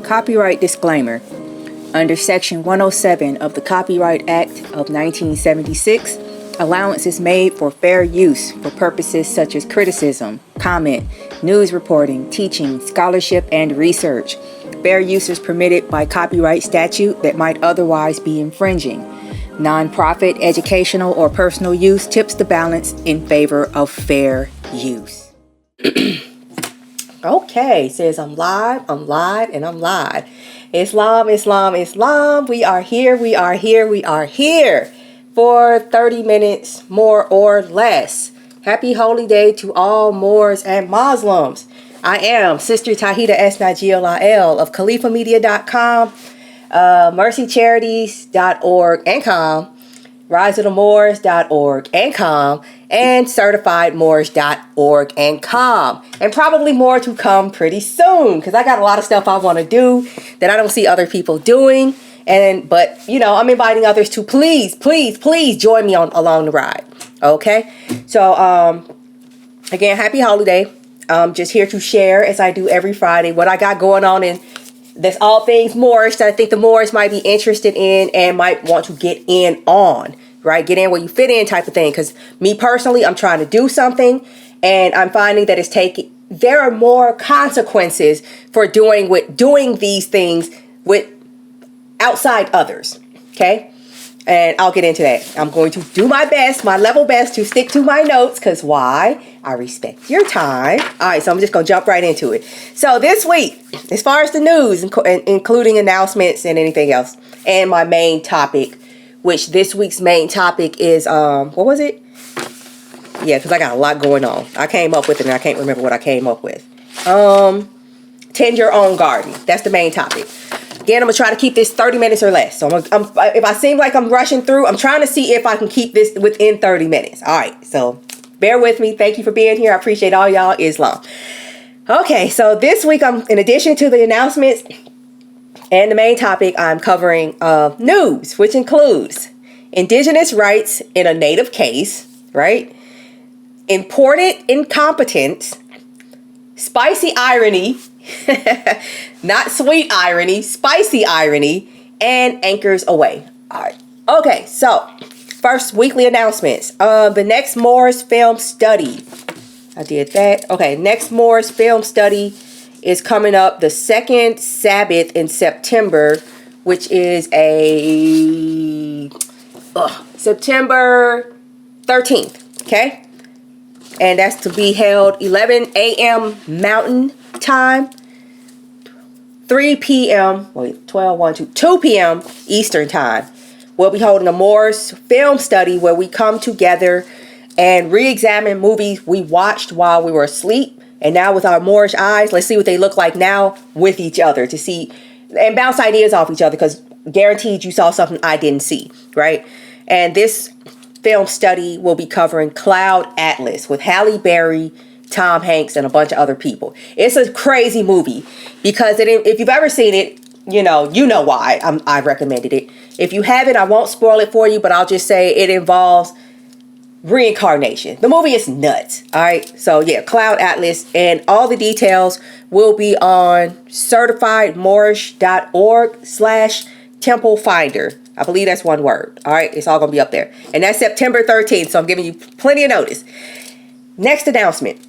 Copyright disclaimer. Under Section 107 of the Copyright Act of 1976, allowance is made for fair use for purposes such as criticism, comment, news reporting, teaching, scholarship, and research. Fair use is permitted by copyright statute that might otherwise be infringing. Non-profit, educational, or personal use tips the balance in favor of fair use. Okay, says I'm live, and I'm live. Islam, Islam, Islam. We are here for 30 minutes, more or less. Happy holy day to all Moors and Muslims. I am Sister Tahida S. Najil Lael of CalifaMedia.com, MRCI and com, riseofthemoors.org and com, and certifiedmoorish.org and com, and probably more to come pretty soon, because I got a lot of stuff I want to do that I don't see other people doing. But I'm inviting others to please join me along the ride. Okay, so again, happy holiday. I'm just here to share, as I do every Friday, what I got going on, and that's all things Moorish that I think the Moors might be interested in and might want to get in on, right? Get in where you fit in type of thing. Because me personally, I'm trying to do something, and I'm finding that there are more consequences for doing these things with outside others. Okay. And I'll get into that. I'm going to do my level best to stick to my notes, because why? I respect your time. All right, so I'm just going to jump right into it. So this week, as far as the news, including announcements and anything else, and my main topic, which this week's main topic is, what was it? Yeah, because I got a lot going on. I came up with it, and I can't remember what I came up with. Tend your own garden. That's the main topic. Again, I'm going to try to keep this 30 minutes or less. So if I seem like I'm rushing through, I'm trying to see if I can keep this within 30 minutes. All right. So bear with me. Thank you for being here. I appreciate all y'all. Islam. Okay. So this week, in addition to the announcements and the main topic, I'm covering news, which includes Indigenous rights in a native case, right? Imported incompetence, spicy irony, not sweet irony, spicy irony, and anchors away. All right. Okay, so first, weekly announcements. The next Moorish Film Study. I did that. Okay, next Moorish Film Study is coming up the second Sabbath in September, which is September 13th. Okay? And that's to be held 11 a.m. Mountain Time, 3 p.m. 2 p.m. Eastern Time. We'll be holding a Moorish Film Study where we come together and re-examine movies we watched while we were asleep, and now with our Moorish eyes, let's see what they look like now with each other, to see and bounce ideas off each other, because guaranteed you saw something I didn't see, right? And this film study will be covering Cloud Atlas with Halle Berry, Tom Hanks, and a bunch of other people. It's a crazy movie, because if you've ever seen it, you know why I recommended it. If you haven't, I won't spoil it for you, but I'll just say it involves reincarnation. The movie is nuts. All right. So yeah, Cloud Atlas, and all the details will be on certifiedmoorish.org/temple finder. I believe that's one word. All right. It's all going to be up there. And that's September 13th. So I'm giving you plenty of notice. Next announcement.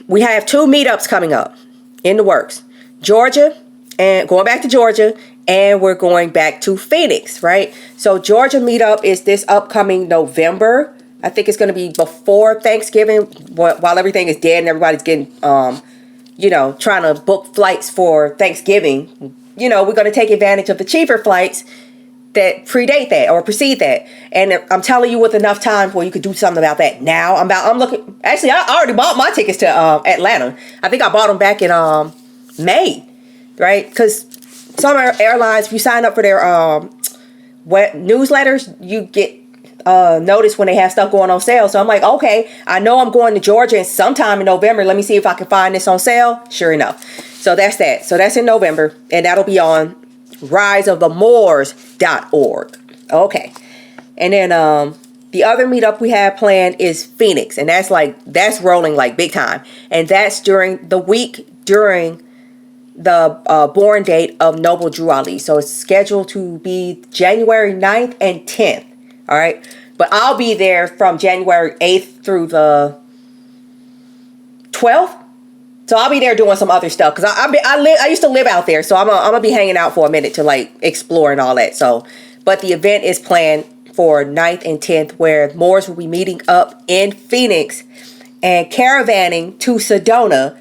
We have 2 meetups coming up in the works. Georgia, and going back to Georgia, and we're going back to Phoenix, right? So Georgia meetup is this upcoming November. I think it's going to be before Thanksgiving, while everything is dead and everybody's getting, trying to book flights for Thanksgiving. We're going to take advantage of the cheaper flights that predate that or precede that. And I'm telling you, with enough time where you could do something about that now. I'm looking, actually, I already bought my tickets to Atlanta. I think I bought them back in May, right? Because some airlines, if you sign up for their newsletters, you get notice when they have stuff going on sale. So I'm like, okay, I know I'm going to Georgia sometime in November. Let me see if I can find this on sale. Sure enough. So that's that. So that's in November, and that'll be on riseofthemoors.org. Okay. And then the other meetup we have planned is Phoenix, and that's rolling like big time. And that's during the week during the born date of Noble Drew Ali. So it's scheduled to be January 9th and 10th. All right. But I'll be there from January 8th through the 12th. So I'll be there doing some other stuff because I used to live out there. So I'm gonna be hanging out for a minute to like explore and all that. So, but the event is planned for 9th and 10th, where Moors will be meeting up in Phoenix and caravanning to Sedona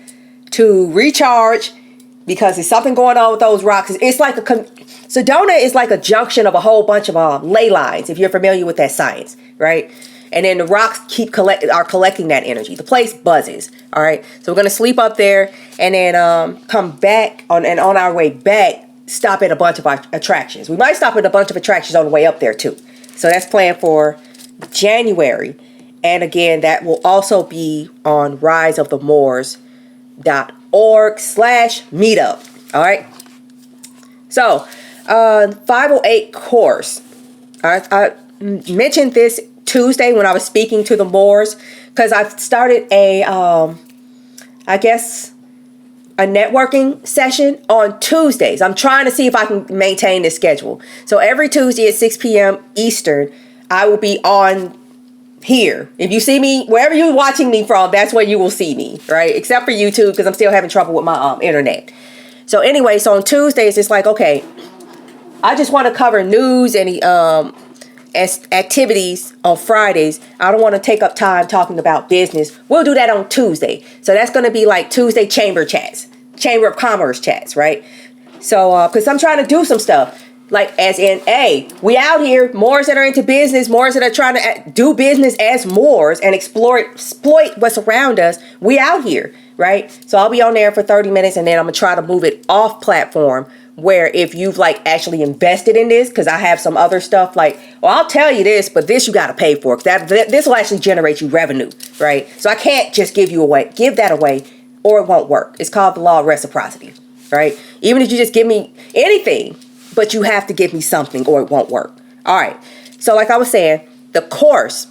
to recharge, because there's something going on with those rocks. It's like Sedona is like a junction of a whole bunch of ley lines, if you're familiar with that science, right? And then the rocks are collecting that energy. The place buzzes, all right? So we're going to sleep up there and then come back on our way back, stop at a bunch of attractions. We might stop at a bunch of attractions on the way up there too. So that's planned for January. And again, that will also be on riseofthemoors.org/meetup. All right. So, 508 course. I mentioned this Tuesday when I was speaking to the Moors, because I've started a networking session on Tuesdays. I'm trying to see if I can maintain this schedule. So every Tuesday at 6 p.m. Eastern, I will be on here. If you see me, wherever you're watching me from, that's where you will see me, right? Except for YouTube, because I'm still having trouble with my internet. So anyway, so on Tuesdays, it's like, okay, I just want to cover news and activities on Fridays. I don't want to take up time talking about business. We'll do that on Tuesday. So that's going to be like Tuesday Chamber of Commerce chats, right? So, because I'm trying to do some stuff. Like, as in, we out here, Moors that are into business, Moors that are trying to do business as Moors and exploit what's around us. We out here, right? So I'll be on there for 30 minutes, and then I'm going to try to move it off platform, where if you've like actually invested in this, because I have some other stuff like, well, I'll tell you this, but this you got to pay for, because this will actually generate you revenue, right? So I can't just give that away, or it won't work. It's called the law of reciprocity, right? Even if you just give me anything, but you have to give me something or it won't work. All right. So like I was saying, the course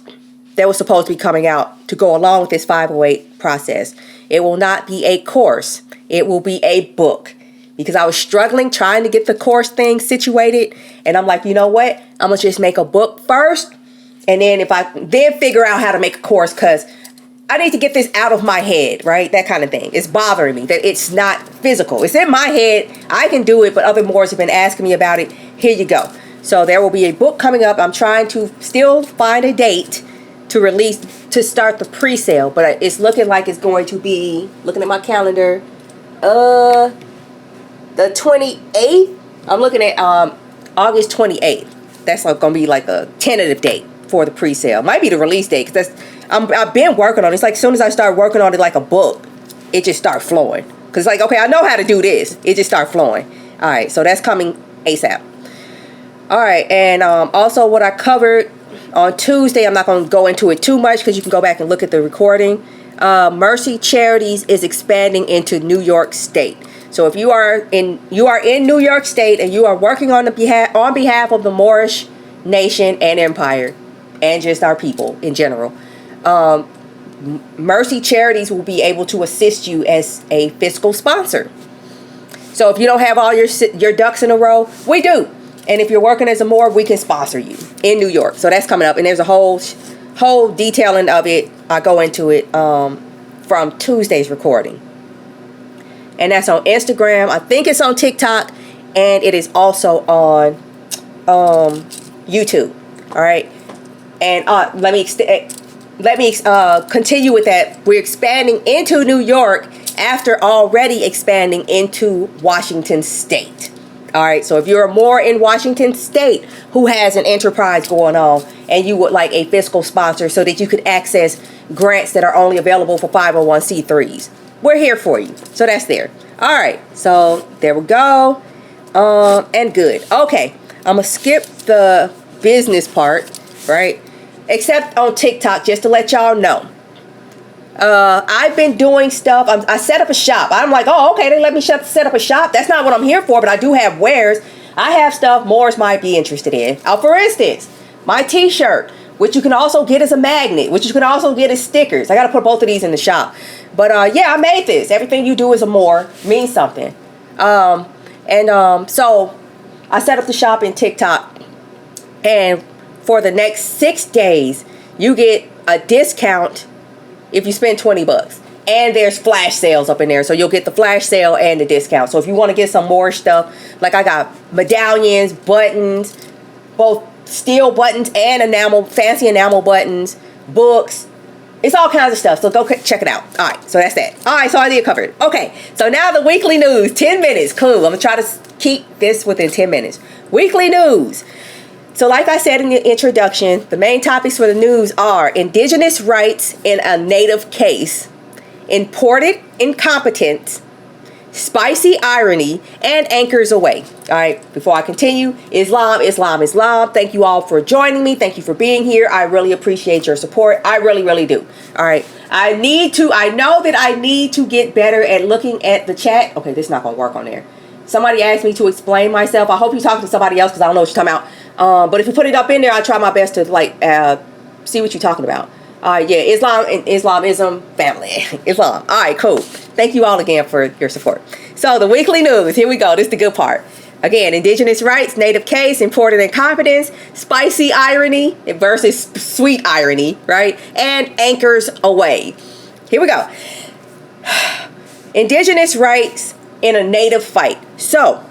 that was supposed to be coming out to go along with this 508 process, it will not be a course. It will be a book, because I was struggling trying to get the course thing situated. And I'm like, you know what? I'm going to just make a book first. And then then figure out how to make a course, because I need to get this out of my head, right? That kind of thing. It's bothering me that it's not physical. It's in my head. I can do it, but other Moors have been asking me about it. Here you go. So there will be a book coming up. I'm trying to still find a date to release, to start the pre-sale, but it's looking like it's going to be, looking at my calendar, the 28th. I'm looking at August 28th. That's like going to be like a tentative date for the pre-sale. Might be the release date, because I've been working on it. It's like as soon as I start working on it like a book, it just starts flowing. Because like, okay, I know how to do this. It just starts flowing. All right, so that's coming ASAP. All right, and also what I covered on Tuesday, I'm not going to go into it too much, because you can go back and look at the recording. MRCI Charities is expanding into New York State. So if you are in New York State and you are working on behalf of the Moorish Nation and Empire, and just our people in general, MRCI Charities will be able to assist you as a fiscal sponsor. So if you don't have all your ducks in a row, we do. And if you're working as a Moor, we can sponsor you in New York. So that's coming up, and there's a whole detailing of it. I go into it from Tuesday's recording, and that's on Instagram. I think it's on TikTok, and it is also on YouTube. All right. And let me continue with that. We're expanding into New York after already expanding into Washington State. All right. So if you're more in Washington State who has an enterprise going on, and you would like a fiscal sponsor so that you could access grants that are only available for 501c3s, we're here for you. So that's there. All right. So there we go. And good. Okay. I'm going to skip the business part, right? Except on TikTok, just to let y'all know. I've been doing stuff. I set up a shop. I'm like, oh, okay, they let me set up a shop. That's not what I'm here for, but I do have wares. I have stuff Moors might be interested in. For instance, my t-shirt, which you can also get as a magnet, which you can also get as stickers. I got to put both of these in the shop. But yeah, I made this. Everything you do as a Moor means something. So I set up the shop in TikTok, and for the next 6 days, you get a discount if you spend $20. And there's flash sales up in there. So you'll get the flash sale and the discount. So if you want to get some more stuff, like I got medallions, buttons, both steel buttons and fancy enamel buttons, books. It's all kinds of stuff. So go check it out. All right. So that's that. All right. So I did cover it. Okay. So now the weekly news. 10 minutes. Cool. I'm going to try to keep this within 10 minutes. Weekly news. So like I said in the introduction, the main topics for the news are Indigenous rights in a native case, imported incompetence, spicy irony, and anchors away. All right, before I continue, Islam. Thank you all for joining me. Thank you for being here. I really appreciate your support. I really, really do. All right, I know that I need to get better at looking at the chat. Okay, this is not going to work on there. Somebody asked me to explain myself. I hope you're talking to somebody else because I don't know what you're talking about. But if you put it up in there, I'll try my best to see what you're talking about. Yeah, Islam and Islamism family. Islam. All right, cool. Thank you all again for your support. So the weekly news. Here we go. This is the good part. Again, Indigenous rights, native case, imported incompetence, spicy irony versus sweet irony, right? And anchors away. Here we go. Indigenous rights in a native fight. So,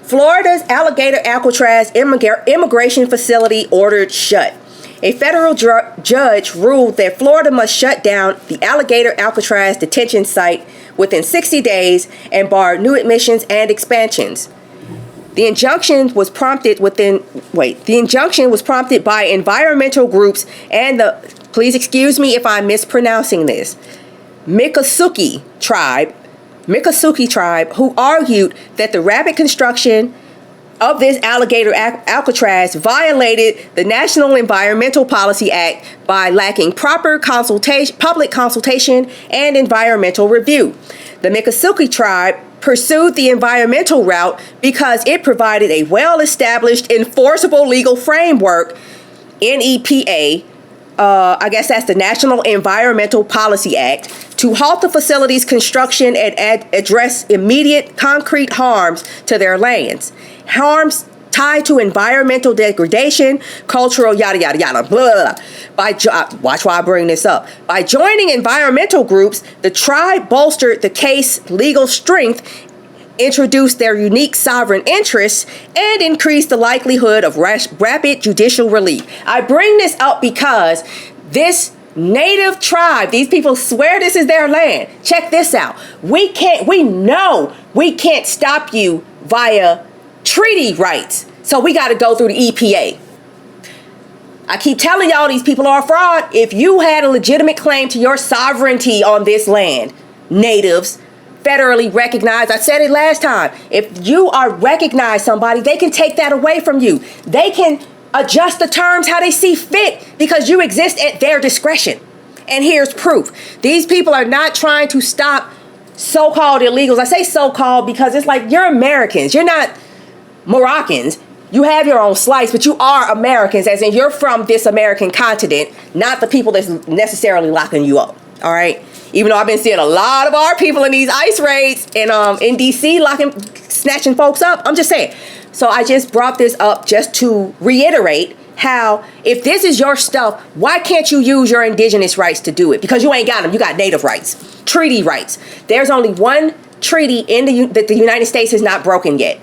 Florida's Alligator Alcatraz immigration facility ordered shut. A federal judge ruled that Florida must shut down the Alligator Alcatraz detention site within 60 days and bar new admissions and expansions. The injunction was prompted by environmental groups and please excuse me if I'm mispronouncing this, Miccosukee tribe, who argued that the rapid construction of this Alligator Alcatraz violated the National Environmental Policy Act by lacking proper public consultation and environmental review. The Miccosukee tribe pursued the environmental route because it provided a well-established enforceable legal framework, NEPA, I guess that's the National Environmental Policy Act, to halt the facility's construction and address immediate concrete harms to their lands. Harms tied to environmental degradation, cultural yada yada yada, blah, blah. Watch why I bring this up. By joining environmental groups, the tribe bolstered the case's legal strength, introduced their unique sovereign interests, and increased the likelihood of rapid judicial relief. I bring this up because this native tribe, these people swear this is their land. Check this out. We know we can't stop you via treaty rights. So we got to go through the EPA. I keep telling y'all these people are a fraud. If you had a legitimate claim to your sovereignty on this land, natives, federally recognized, I said it last time, if you are recognized somebody, they can take that away from you. They can adjust the terms how they see fit because you exist at their discretion. And here's proof. These people are not trying to stop so-called illegals. I say so-called because it's like you're Americans. You're not Moroccans. You have your own slice, but you are Americans, as in you're from this American continent, not the people that's necessarily locking you up. All right? Even though I've been seeing a lot of our people in these ICE raids and in DC snatching folks up. I'm just saying. So I just brought this up just to reiterate how if this is your stuff, why can't you use your indigenous rights to do it? Because you ain't got them. You got native rights, treaty rights. There's only one treaty that the United States has not broken yet.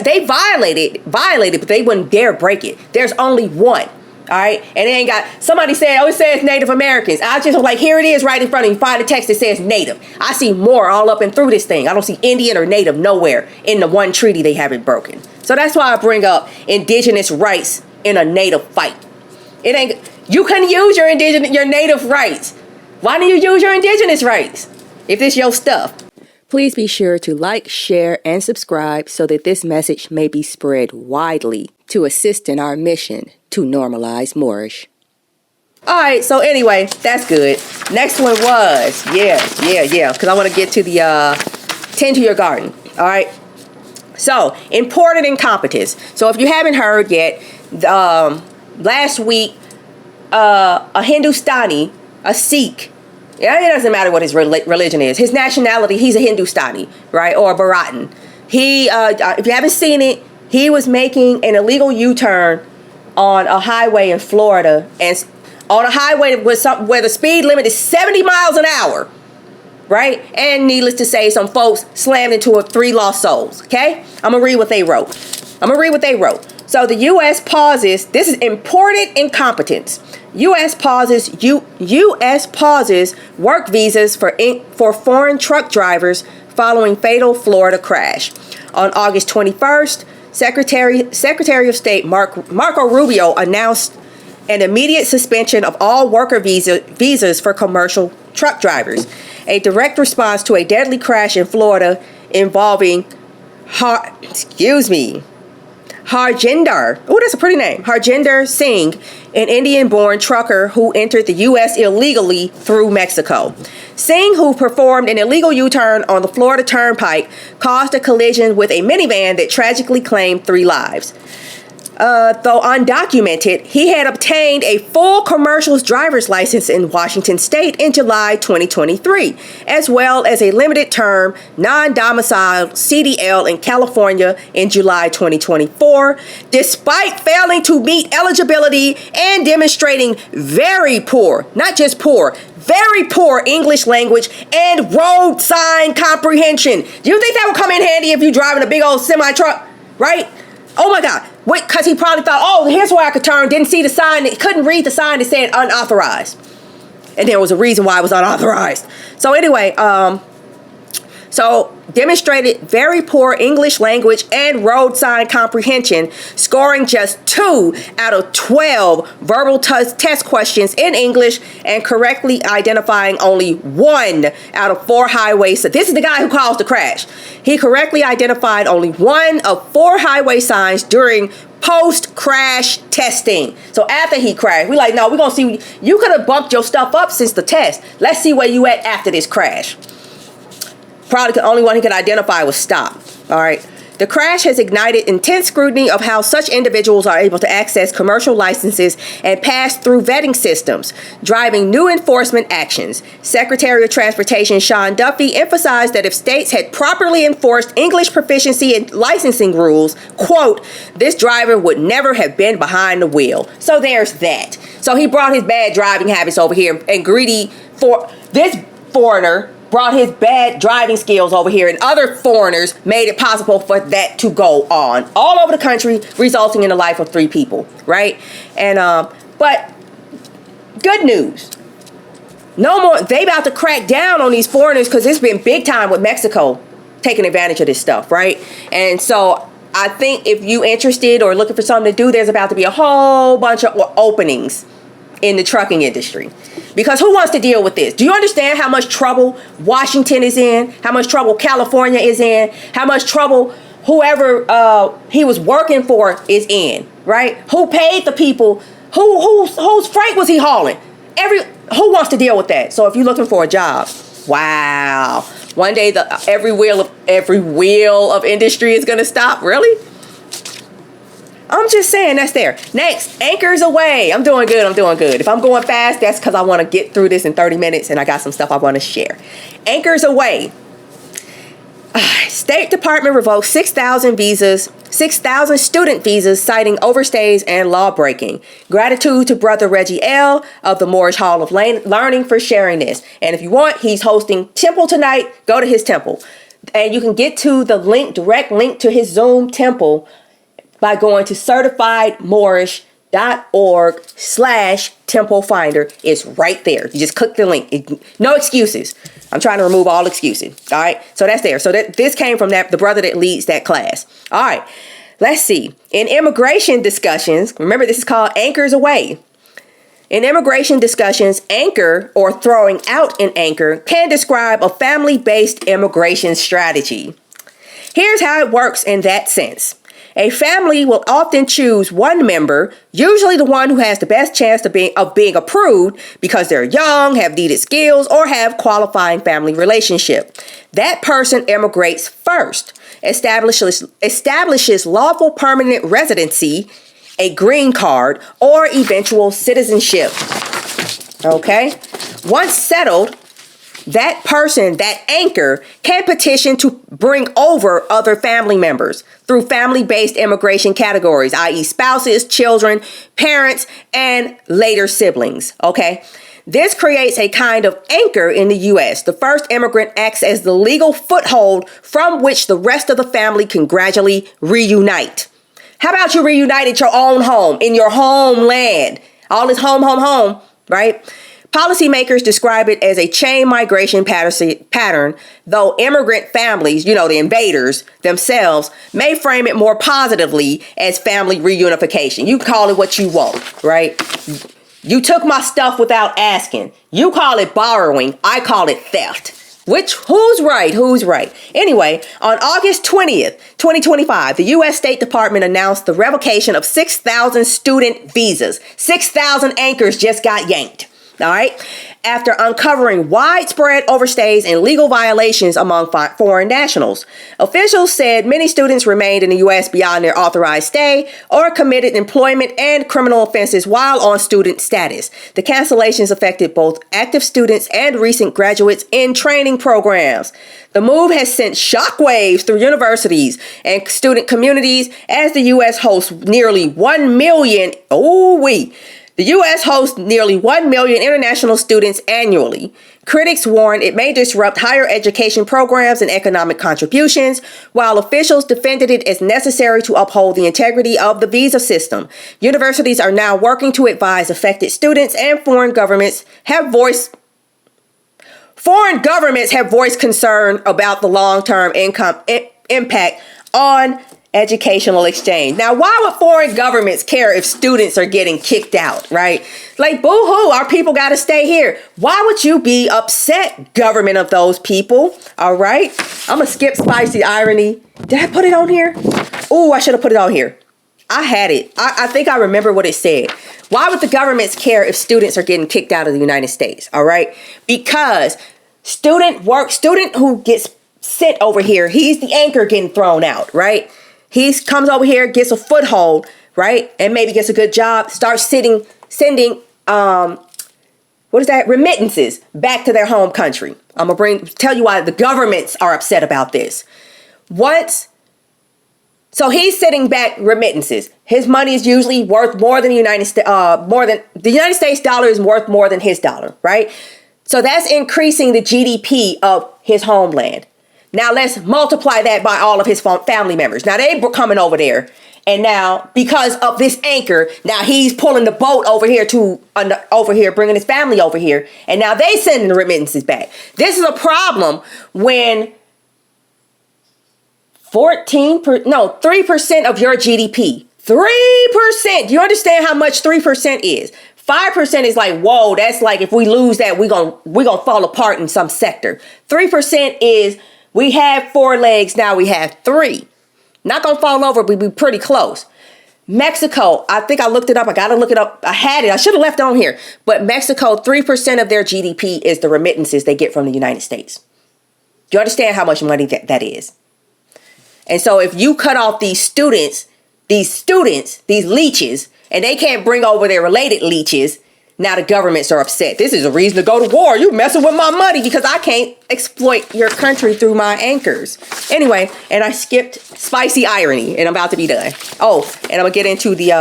They violated, but they wouldn't dare break it. There's only one. All right. And they ain't got, somebody said, oh, it says Native Americans. I just was like, here it is right in front of you. Find a text that says Native. I see more all up and through this thing. I don't see Indian or Native nowhere in the one treaty they haven't broken. So that's why I bring up indigenous rights in a native fight. It ain't, you couldn't use your native rights. Why do you use your indigenous rights if it's your stuff? Please be sure to like, share, and subscribe so that this message may be spread widely to assist in our mission to normalize Moorish. All right, so anyway, that's good. Next one was, because I want to get to the tend to your garden. All right. So, imported incompetence. So if you haven't heard yet, last week, a Hindustani, a Sikh, yeah, it doesn't matter what his religion is. His nationality, he's a Hindustani, right? Or a Bharatan. He, if you haven't seen it, he was making an illegal U-turn on a highway in Florida, and on a highway where the speed limit is 70 miles an hour, right? And needless to say, some folks slammed into 3 lost souls, okay? I'm going to read what they wrote. So the U.S. pauses, this is important incompetence. U.S. pauses work visas for foreign truck drivers following fatal Florida crash. On August 21st, Secretary of State Marco Rubio announced an immediate suspension of all worker visas for commercial truck drivers, a direct response to a deadly crash in Florida involving Harjinder, oh, that's a pretty name, Harjinder Singh, an Indian-born trucker who entered the U.S. illegally through Mexico. Singh, who performed an illegal U-turn on the Florida Turnpike, caused a collision with a minivan that tragically claimed 3 lives. Though undocumented, he had obtained a full commercial driver's license in Washington State in July 2023, as well as a limited term non-domiciled CDL in California in July 2024, despite failing to meet eligibility and demonstrating very poor, not just poor, very poor English language and road sign comprehension. Do you think that would come in handy if you're driving a big old semi-truck, right? Oh my God. Because he probably thought, oh, here's where I could turn. Didn't see the sign. Couldn't read the sign that said unauthorized. And there was a reason why it was unauthorized. So anyway, so demonstrated very poor English language and road sign comprehension, scoring just 2 out of 12 verbal test questions in English and correctly identifying only 1 out of 4 highways. So this is the guy who caused the crash. He correctly identified only 1 of 4 highway signs during post-crash testing. So after he crashed, we're like, no, we're going to see. You could have bumped your stuff up since the test. Let's see where you at after this crash. Probably the only one he could identify was stop. All right. The crash has ignited intense scrutiny of how such individuals are able to access commercial licenses and pass through vetting systems, driving new enforcement actions. Secretary of Transportation Sean Duffy emphasized that if states had properly enforced English proficiency and licensing rules, quote, this driver would never have been behind the wheel. So there's that. So he brought his bad driving habits over here, and greedy for this foreigner brought his bad driving skills over here, and other foreigners made it possible for that to go on all over the country, resulting in the life of 3 people, right? And but good news, no more. They about to crack down on these foreigners because it's been big time with Mexico taking advantage of this stuff, right? And so I think if you interested or looking for something to do, there's about to be a whole bunch of openings in the trucking industry. Because who wants to deal with this? Do you understand how much trouble Washington is in? How much trouble California is in? How much trouble whoever he was working for is in, right? Who paid the people? Whose freight was he hauling? Who wants to deal with that? So if you're looking for a job, wow. One day every wheel of industry is going to stop. Really? I'm just saying that's there. Next, anchors away. I'm doing good. If I'm going fast, that's because I want to get through this in 30 minutes and I got some stuff I want to share. Anchors away. State Department revoked 6,000 student visas, citing overstays and law breaking. Gratitude to Brother Reggie L. of the Moorish Hall of Learning for sharing this. And if you want, he's hosting temple tonight. Go to his temple. And you can get to the direct link to his Zoom temple by going to certifiedmoorish.org/temple finder. It's right there. You just click the link. No excuses. I'm trying to remove all excuses. All right. So that's there. So this came from the brother that leads that class. All right. Let's see. In immigration discussions, remember this is called Anchors Away. In immigration discussions, anchor or throwing out an anchor can describe a family-based immigration strategy. Here's how it works in that sense. A family will often choose one member, usually the one who has the best chance of being approved because they're young, have needed skills, or have qualifying family relationship. That person immigrates first, establishes lawful permanent residency, a green card, or eventual citizenship. Okay? Once settled, that person, that anchor, can petition to bring over other family members through family-based immigration categories, i.e. spouses, children, parents, and later siblings, okay? This creates a kind of anchor in the U.S. The first immigrant acts as the legal foothold from which the rest of the family can gradually reunite. How about you reunite at your own home, in your homeland? All this home, right? Policymakers describe it as a chain migration pattern, though immigrant families, the invaders themselves, may frame it more positively as family reunification. You call it what you want, right? You took my stuff without asking. You call it borrowing. I call it theft. Who's right? Who's right? Anyway, on August 20th, 2025, the U.S. State Department announced the revocation of 6,000 student visas. 6,000 anchors just got yanked. All right. After uncovering widespread overstays and legal violations among foreign nationals, officials said many students remained in the U.S. beyond their authorized stay or committed employment and criminal offenses while on student status. The cancellations affected both active students and recent graduates in training programs. The move has sent shockwaves through universities and student communities as the U.S. hosts nearly 1 million. The U.S. hosts nearly 1 million international students annually. Critics warn it may disrupt higher education programs and economic contributions, while officials defended it as necessary to uphold the integrity of the visa system. Universities are now working to advise affected students, and foreign governments have voiced concern about the long-term impact on educational exchange. Now, why would foreign governments care if students are getting kicked out, right? Like, boo-hoo, our people got to stay here. Why would you be upset, government of those people? All right. I'm going to skip spicy irony. Did I put it on here? Oh, I should have put it on here. I had it. I think I remember what it said. Why would the governments care if students are getting kicked out of the United States? All right. Because student who gets sent over here, he's the anchor getting thrown out, right? He comes over here, gets a foothold, right? And maybe gets a good job, starts sending remittances back to their home country. I'm going to tell you why the governments are upset about this. So he's sending back remittances. His money is usually worth more than the United States dollar is worth more than his dollar, right? So that's increasing the GDP of his homeland. Now let's multiply that by all of his family members. Now they were coming over there, and now because of this anchor, now he's pulling the boat over here bringing his family over here, and now they sending the remittances back. This is a problem when 3% of your GDP, 3%. Do you understand how much 3% is? 5% is like, whoa, that's like if we lose that, we're gonna fall apart in some sector. 3% is we have 4 legs, now we have 3. Not gonna fall over, but we pretty close. Mexico, I think I looked it up. I gotta look it up. I had it. I should have left it on here. But Mexico, 3% of their GDP is the remittances they get from the United States. Do you understand how much money that is? And so if you cut off these leeches, and they can't bring over their related leeches, now the governments are upset. This is a reason to go to war. You messing with my money because I can't exploit your country through my anchors. Anyway, and I skipped spicy irony, and I'm about to be done. Oh, and I'm going to get into the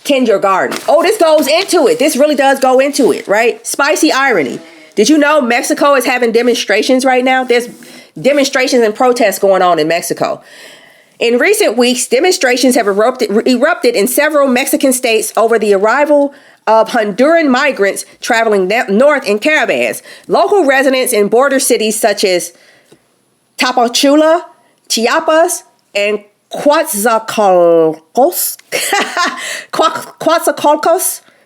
tend your garden. Oh, this goes into it. This really does go into it, right? Spicy irony. Did you know Mexico is having demonstrations right now? There's demonstrations and protests going on in Mexico. In recent weeks, demonstrations have erupted in several Mexican states over the arrival of Honduran migrants traveling north in caravans. Local residents in border cities such as Tapachula, Chiapas, and Coatzacoalcos,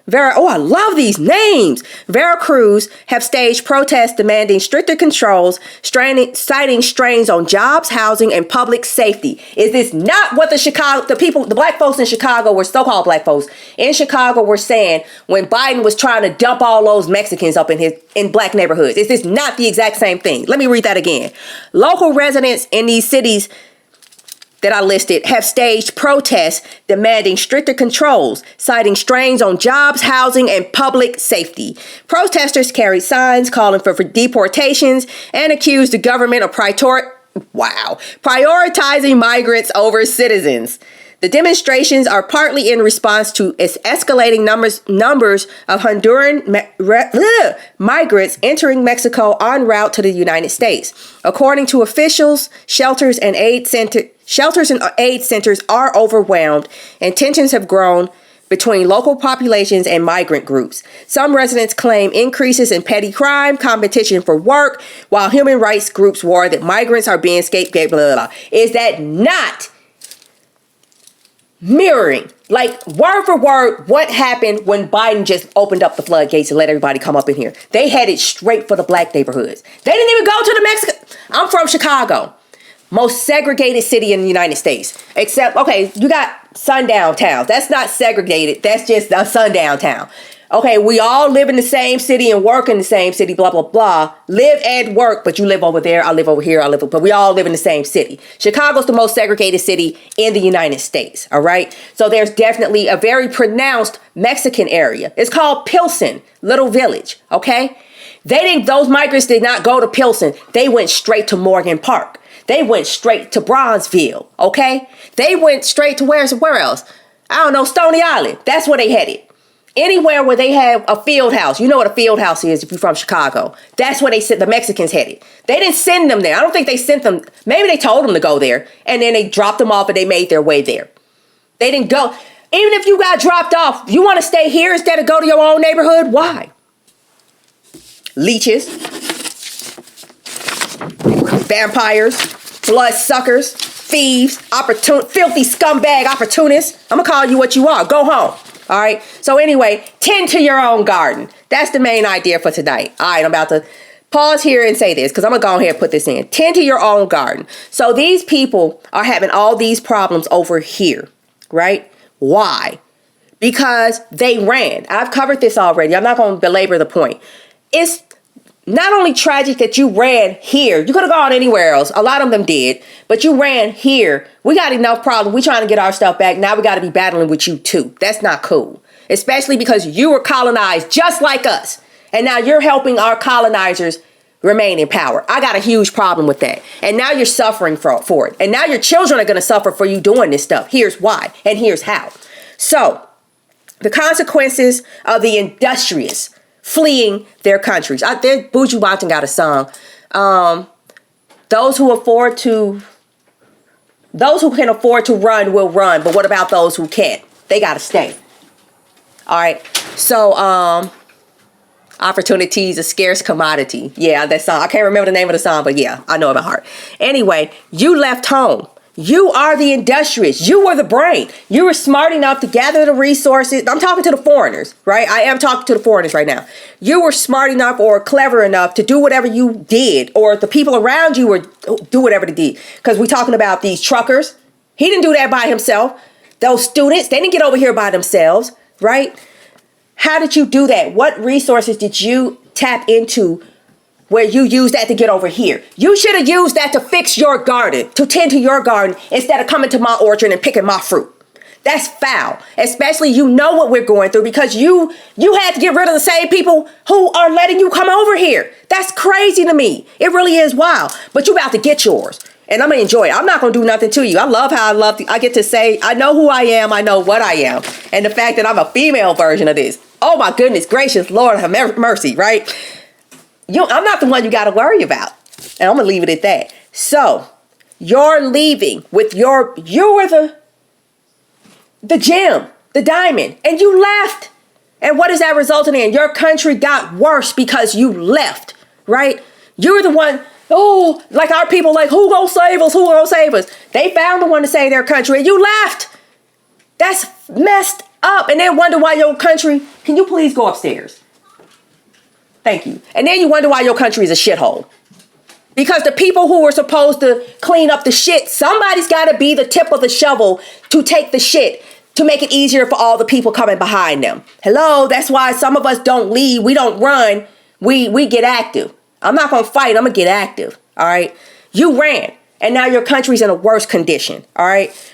I love these names. Veracruz have staged protests demanding stricter controls, citing strains on jobs, housing, and public safety. Is this not what the black folks in Chicago were, so-called black folks in Chicago were saying when Biden was trying to dump all those Mexicans up in black neighborhoods? Is this not the exact same thing? Let me read that again. Local residents in these cities that I listed have staged protests demanding stricter controls, citing strains on jobs, housing, and public safety. Protesters carried signs calling for deportations and accused the government of prioritizing migrants over citizens. The demonstrations are partly in response to escalating numbers of Honduran migrants entering Mexico en route to the United States. According to officials, shelters and aid centers are overwhelmed, and tensions have grown between local populations and migrant groups. Some residents claim increases in petty crime, competition for work, while human rights groups warn that migrants are being scapegoated. Blah, blah, blah. Is that not mirroring, like word for word, what happened when Biden just opened up the floodgates and let everybody come up in here? They headed straight for the black neighborhoods. They didn't even go to the Mexican. I'm from Chicago, most segregated city in the United States. Except, okay, you got sundown towns. That's not segregated. That's just a sundown town. Okay, we all live in the same city and work in the same city, blah, blah, blah. Live and work, but you live over there, I live over here, but we all live in the same city. Chicago's the most segregated city in the United States, all right? So there's definitely a very pronounced Mexican area. It's called Pilsen, Little Village, okay? Those migrants did not go to Pilsen. They went straight to Morgan Park. They went straight to Bronzeville, okay? They went straight to where else? I don't know, Stony Island. That's where they headed. Anywhere where they have a field house. You know what a field house is if you're from Chicago. That's where they sent the Mexicans headed. They didn't send them there. I don't think they sent them. Maybe they told them to go there, and then they dropped them off and they made their way there. They didn't go. Even if you got dropped off, you want to stay here instead of go to your own neighborhood? Why? Leeches, vampires, bloodsuckers, thieves, filthy scumbag opportunists. I'm going to call you what you are. Go home. All right. So anyway, tend to your own garden. That's the main idea for tonight. All right. I'm about to pause here and say this because I'm going to go ahead and put this in. Tend to your own garden. So these people are having all these problems over here, right? Why? Because they ran. I've covered this already. I'm not going to belabor the point. It's not only tragic that you ran here. You could have gone anywhere else. A lot of them did. But you ran here. We got enough problems. We trying to get our stuff back. Now we got to be battling with you too. That's not cool. Especially because you were colonized just like us. And now you're helping our colonizers remain in power. I got a huge problem with that. And now you're suffering for it. And now your children are going to suffer for you doing this stuff. Here's why. And here's how. So the consequences of the industrious fleeing their countries. Buju Banton got a song. Those who can afford to run will run. But what about those who can't? They got to stay. All right. So, opportunities, a scarce commodity. Yeah, that song. I can't remember the name of the song, but yeah, I know it by heart. Anyway, you left home. You are the industrious. You were the brain. You were smart enough to gather the resources. I'm talking to the foreigners, right? I am talking to the foreigners right now. You were smart enough or clever enough to do whatever you did, or the people around you were do whatever they did. Because we're talking about these truckers. He didn't do that by himself. Those students, they didn't get over here by themselves, right? How did you do that? What resources did you tap into where you use that to get over here? You should have used that to fix your garden, to tend to your garden, instead of coming to my orchard and picking my fruit. That's foul. Especially, you know what we're going through because you had to get rid of the same people who are letting you come over here. That's crazy to me. It really is wild. But you about to get yours. And I'm going to enjoy it. I'm not going to do nothing to you. I love how I get to say, I know who I am. I know what I am. And the fact that I'm a female version of this. Oh my goodness gracious, Lord have mercy, right? I'm not the one you got to worry about. And I'm going to leave it at that. So you're leaving with you were the gem, the diamond, and you left. And what is that resulting in? Your country got worse because you left, right? You're the one, like our people, like, who gonna save us? Who gonna save us? They found the one to save their country and you left. That's messed up. And then wonder why your country, can you please go upstairs? Thank you. And then you wonder why your country is a shithole. Because the people who were supposed to clean up the shit, somebody's got to be the tip of the shovel to take the shit, to make it easier for all the people coming behind them. Hello, that's why some of us don't leave. We don't run. We get active. I'm not going to fight. I'm going to get active. All right. You ran. And now your country's in a worse condition. All right.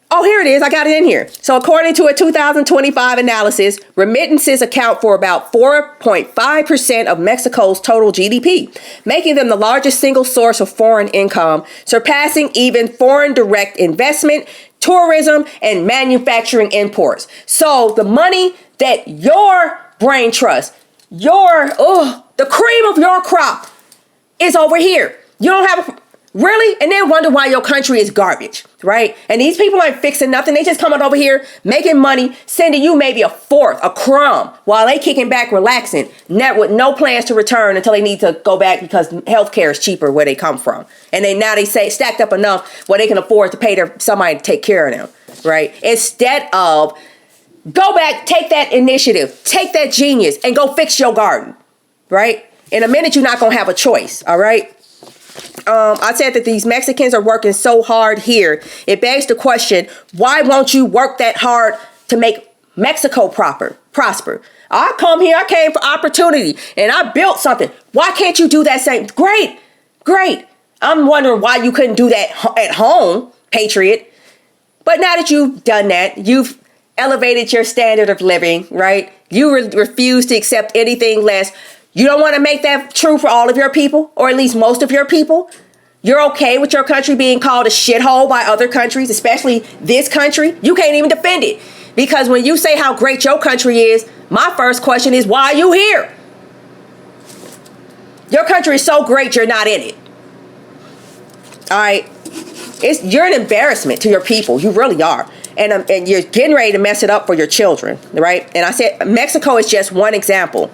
Oh, here it is. I got it in here. So according to a 2025 analysis, remittances account for about 4.5% of Mexico's total GDP, making them the largest single source of foreign income, surpassing even foreign direct investment, tourism, and manufacturing imports. So the money that your brain trust, the cream of your crop is over here. You don't have really? And then wonder why your country is garbage, right? And these people aren't fixing nothing. They just coming over here, making money, sending you maybe a fourth, a crumb, while they kicking back, relaxing, with no plans to return until they need to go back because healthcare is cheaper where they come from. And now they say stacked up enough where they can afford to pay somebody to take care of them, right? Instead of go back, take that initiative, take that genius, and go fix your garden, right? In a minute, you're not going to have a choice, all right? I said that these Mexicans are working so hard here. It begs the question, why won't you work that hard to make Mexico prosper? I come here, I came for opportunity, and I built something. Why can't you do that same? Great. I'm wondering why you couldn't do that at home, patriot. But now that you've done that, you've elevated your standard of living, right? You refuse to accept anything less. You don't want to make that true for all of your people, or at least most of your people. You're okay with your country being called a shithole by other countries, especially this country. You can't even defend it. Because when you say how great your country is, my first question is, why are you here? Your country is so great, you're not in it. All right. You're an embarrassment to your people. You really are. And you're getting ready to mess it up for your children, right? And I said Mexico is just one example.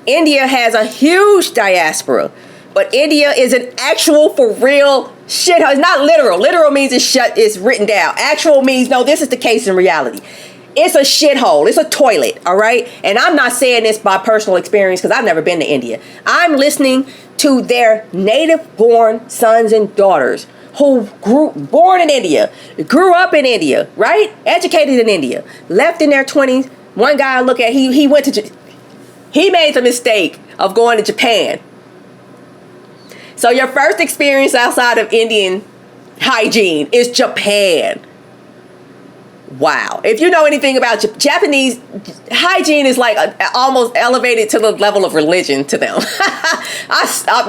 India has a huge diaspora, but India is an actual for real shithole. It's not literal. Literal means it's written down. Actual means, no, this is the case in reality. It's a shithole. It's a toilet, all right? And I'm not saying this by personal experience because I've never been to India. I'm listening to their native-born sons and daughters who born in India, grew up in India, right? Educated in India, left in their 20s. One guy I look at, he made the mistake of going to Japan. So your first experience outside of Indian hygiene is Japan. Wow. If you know anything about Japanese hygiene is like almost elevated to the level of religion to them.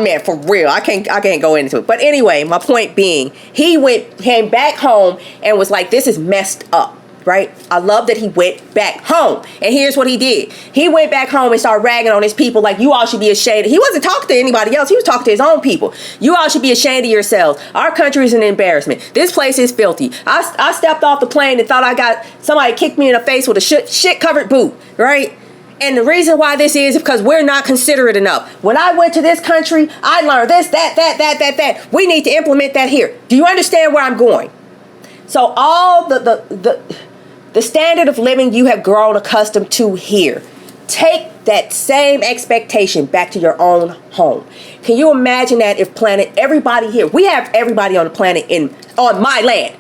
Man, for real. I can't go into it. But anyway, my point being, he came back home and was like, this is messed up. Right? I love that he went back home. And here's what he did. He went back home and started ragging on his people like, you all should be ashamed. He wasn't talking to anybody else. He was talking to his own people. You all should be ashamed of yourselves. Our country is an embarrassment. This place is filthy. I stepped off the plane and thought I got somebody kicked me in the face with a shit covered boot. Right? And the reason why this is because we're not considerate enough. When I went to this country, I learned this, that. We need to implement that here. Do you understand where I'm going? So all the standard of living you have grown accustomed to here, take that same expectation back to your own home. Can you imagine that if everybody here, we have everybody on the planet on my land.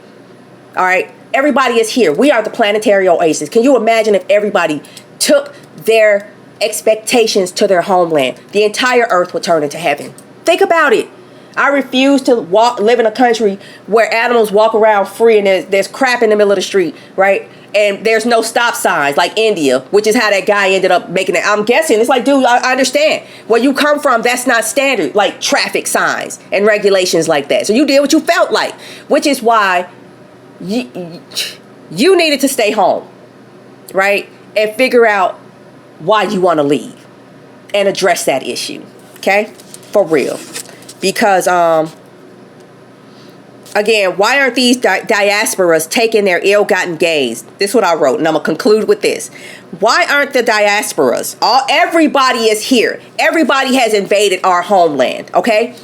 All right. Everybody is here. We are the planetary oasis. Can you imagine if everybody took their expectations to their homeland? The entire earth would turn into heaven. Think about it. I refuse to live in a country where animals walk around free and there's crap in the middle of the street, right? And there's no stop signs like India, which is how that guy ended up making it. I'm guessing. It's like, dude, I understand. Where you come from, that's not standard, like traffic signs and regulations like that. So you did what you felt like, which is why you needed to stay home, right? And figure out why you want to leave and address that issue, okay? For real. Because, again, why aren't these diasporas taking their ill-gotten gains? This is what I wrote, and I'm going to conclude with this. Why aren't the diasporas? Everybody is here. Everybody has invaded our homeland, okay?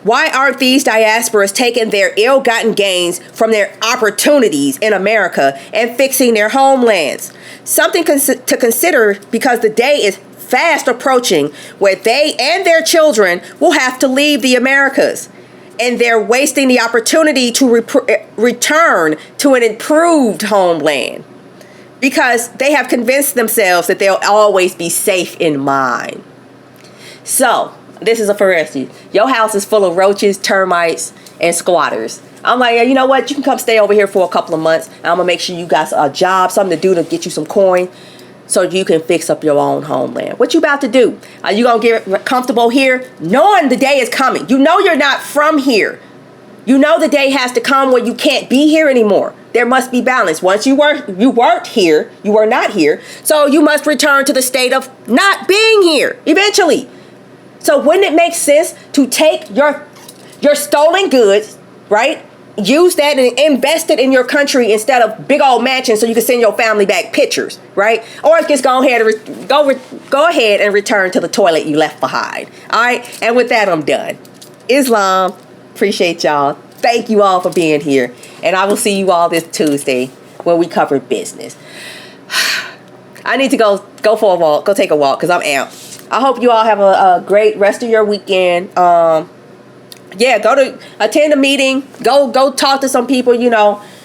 Why aren't these diasporas taking their ill-gotten gains from their opportunities in America and fixing their homelands? Something to consider, because the day is fast approaching where they and their children will have to leave the Americas. And they're wasting the opportunity to return to an improved homeland because they have convinced themselves that they'll always be safe in mine. So, this is a for you. Your house is full of roaches, termites, and squatters. I'm like, yeah, you know what? You can come stay over here for a couple of months. And I'm going to make sure you got a job, something to do to get you some coin so you can fix up your own homeland. What you about to do? Are you going to get comfortable here? Knowing the day is coming. You know you're not from here. You know the day has to come where you can't be here anymore. There must be balance. Once you weren't here, you were not here. So you must return to the state of not being here eventually. So wouldn't it make sense to take your stolen goods, right? Use that and invest it in your country instead of big old mansions so you can send your family back pictures, right? Or just go ahead and return to the toilet you left behind. All right. And with that, I'm done. Islam. Appreciate y'all. Thank you all for being here. And I will see you all this Tuesday when we cover business. I need to go for a walk. Go take a walk because I'm amped. I hope you all have a great rest of your weekend. Yeah, go to attend a meeting. Go talk to some people,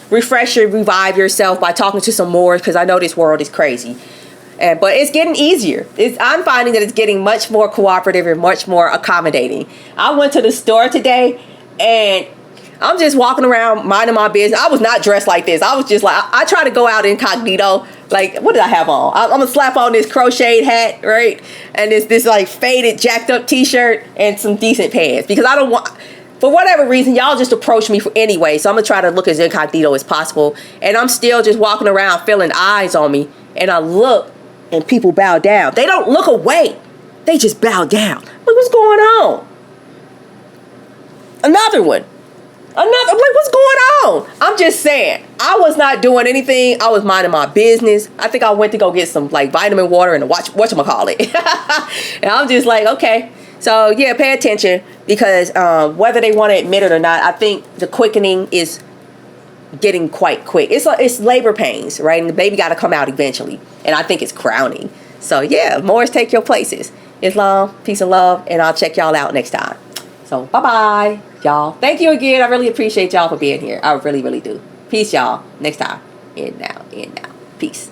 revive yourself by talking to some more because I know this world is crazy. But it's getting easier. I'm finding that it's getting much more cooperative and much more accommodating. I went to the store today and I'm just walking around minding my business. I was not dressed like this. I was just like, I try to go out incognito. Like, what did I have on? I'm going to slap on this crocheted hat, right? And this like faded, jacked up t-shirt and some decent pants. Because I don't want, for whatever reason, y'all just approach me anyway. So I'm going to try to look as incognito as possible. And I'm still just walking around feeling eyes on me. And I look and people bow down. They don't look away. They just bow down. Like, what's going on? Another one. Like, what's going on? I'm just saying, I was not doing anything. I was minding my business. I think I went to go get some like vitamin water and whatchamacallit. And I'm just like, okay. So yeah, pay attention because whether they want to admit it or not, I think the quickening is getting quite quick. It's labor pains, right? And the baby got to come out eventually. And I think it's crowning. So yeah, Moors, take your places. Islam, peace and love. And I'll check y'all out next time. So bye-bye, y'all. Thank you again. I really appreciate y'all for being here. I really, really do. Peace, y'all. Next time. In now. Peace.